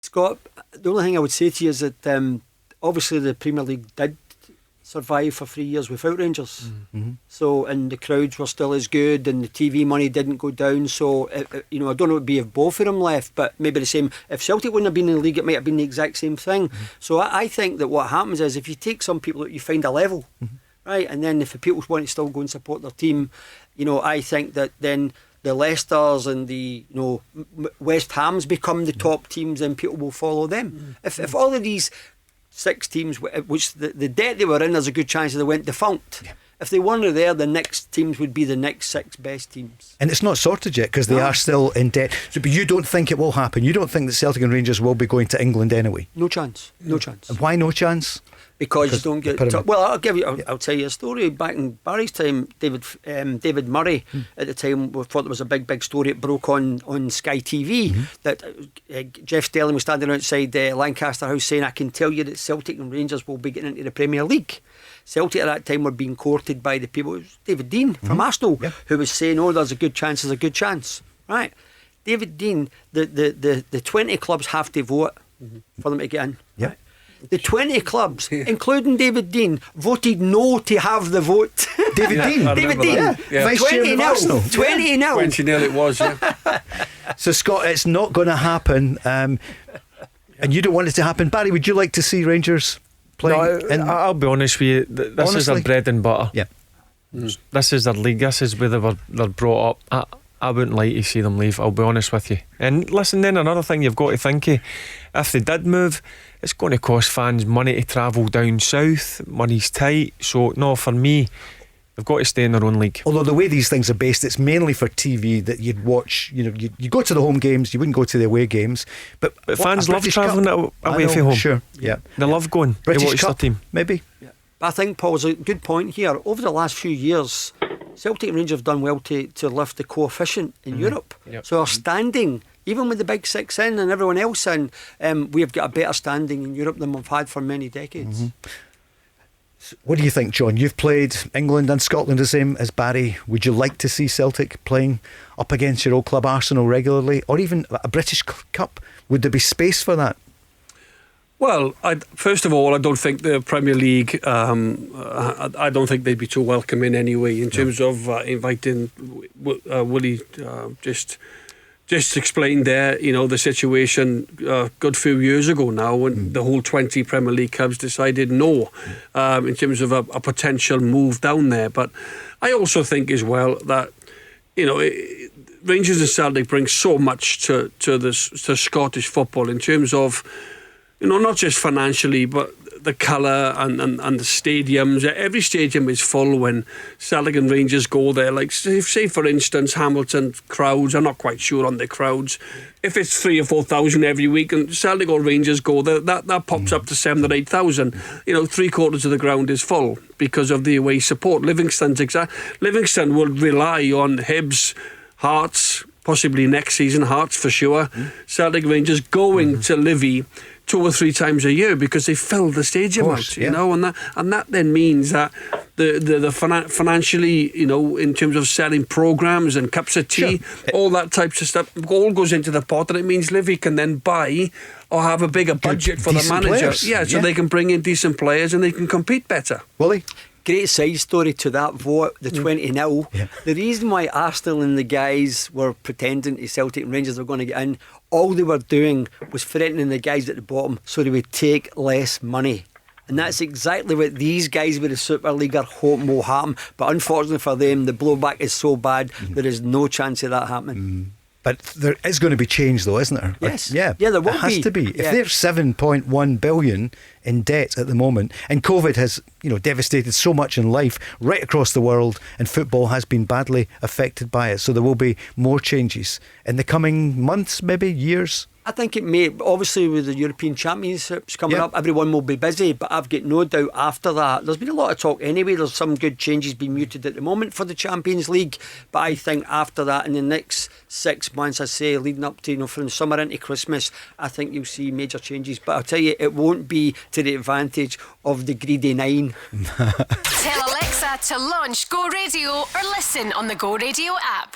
Scott, the only thing I would say to you is that obviously the Premier League did survive for 3 years without Rangers. So, and the crowds were still as good, and the TV money didn't go down. So, I don't know what it would be if both of them left, but maybe the same. If Celtic wouldn't have been in the league, it might have been the exact same thing. So, I think that what happens is if you take some people out, you find a level, right? And then if the people want to still go and support their team, I think that then the Leicesters and the West Hams become the top teams, and people will follow them. If all of these 6 teams, which the debt they were in, there's a good chance they went defunct. If they weren't there, the next teams would be the next 6 best teams. And it's not sorted yet because they are still in debt. So, but you don't think it will happen? You don't think that Celtic and Rangers will be going to England anyway? No chance. No chance. And why no chance? Because you don't get. Well, I'll tell you a story. Back in Barry's time, David Murray at the time, we thought there was a big story. It broke on Sky TV that Jeff Stelling was standing outside Lancaster House saying, "I can tell you that Celtic and Rangers will be getting into the Premier League." Celtic at that time were being courted by the people. It was David Dean from Arsenal who was saying, "Oh, there's a good chance. There's a good chance." Right? David Dean, the 20 clubs have to vote for them to get in. Right? The 20 clubs, including David Dean, voted no to have the vote. David Dean? David Dean. Vice 20 chairman of Arsenal. 20 0. 20-0 it was, So, Scott, it's not going to happen. And you don't want it to happen. Barry, would you like to see Rangers playing? No, I'll be honest with you. This is their bread and butter. Yeah. This is their league. This is where they're brought up. I wouldn't like to see them leave, I'll be honest with you. And listen, then another thing you've got to think of, if they did move, it's going to cost fans money to travel down south. Money's tight. So no, for me, they've got to stay in their own league. Although the way these things are based, it's mainly for TV that you'd watch. You go to the home games, you wouldn't go to the away games. But fans love travelling away from home. Sure, yeah. They love going British to watch Cup, their team. Maybe. Yeah. But I think Paul's a good point here. Over the last few years, Celtic and Rangers have done well to lift the coefficient in Europe. So our standing, even with the big 6 in and everyone else in, we've got a better standing in Europe than we've had for many decades. What do you think, John? You've played England and Scotland the same as Barry. Would you like to see Celtic playing up against your old club Arsenal regularly, or even a British Cup? Would there be space for that? Well, first of all, I don't think the Premier League, I don't think they'd be too welcoming anyway in terms of inviting Willie. Just explained there, the situation a good few years ago now when the whole 20 Premier League clubs decided no in terms of a potential move down there. But I also think as well that, Rangers and Celtic bring so much to Scottish football in terms of, not just financially, but the colour and the stadiums. Every stadium is full when Celtic and Rangers go there. Like, say for instance, Hamilton crowds, I'm not quite sure on the crowds. If it's 3,000 or 4,000 every week and Celtic or Rangers go there, that pops up to 7,000 or 8,000. 3/4 of the ground is full because of the away support. Livingston will rely on Hibs, Hearts, possibly next season, Hearts for sure. Celtic Rangers going to Livy 2 or 3 times a year because they fill the stadium out, and that then means that the financially, in terms of selling programmes and cups of tea, all that types of stuff, all goes into the pot, and it means Livy can then buy or have a bigger budget for the manager. So they can bring in decent players and they can compete better. Willie? Great side story to that vote, the 20-0. The reason why Arsenal and the guys were pretending to Celtic and Rangers were going to get in, all they were doing was threatening the guys at the bottom so they would take less money. And that's exactly what these guys with the Super League are hoping will happen. But unfortunately for them, the blowback is so bad, there is no chance of that happening. But there is going to be change, though, isn't there? Yes. There will be. It has to be. If they're 7.1 billion in debt at the moment, and COVID has, devastated so much in life right across the world, and football has been badly affected by it, so there will be more changes in the coming months, maybe years. I think it may, obviously with the European Championships coming up, everyone will be busy, but I've got no doubt after that, there's been a lot of talk anyway, there's some good changes being muted at the moment for the Champions League, but I think after that, in the next 6 months, I say, leading up to, from the summer into Christmas, I think you'll see major changes, but I'll tell you, it won't be to the advantage of the greedy 9. Tell Alexa to launch Go Radio or listen on the Go Radio app.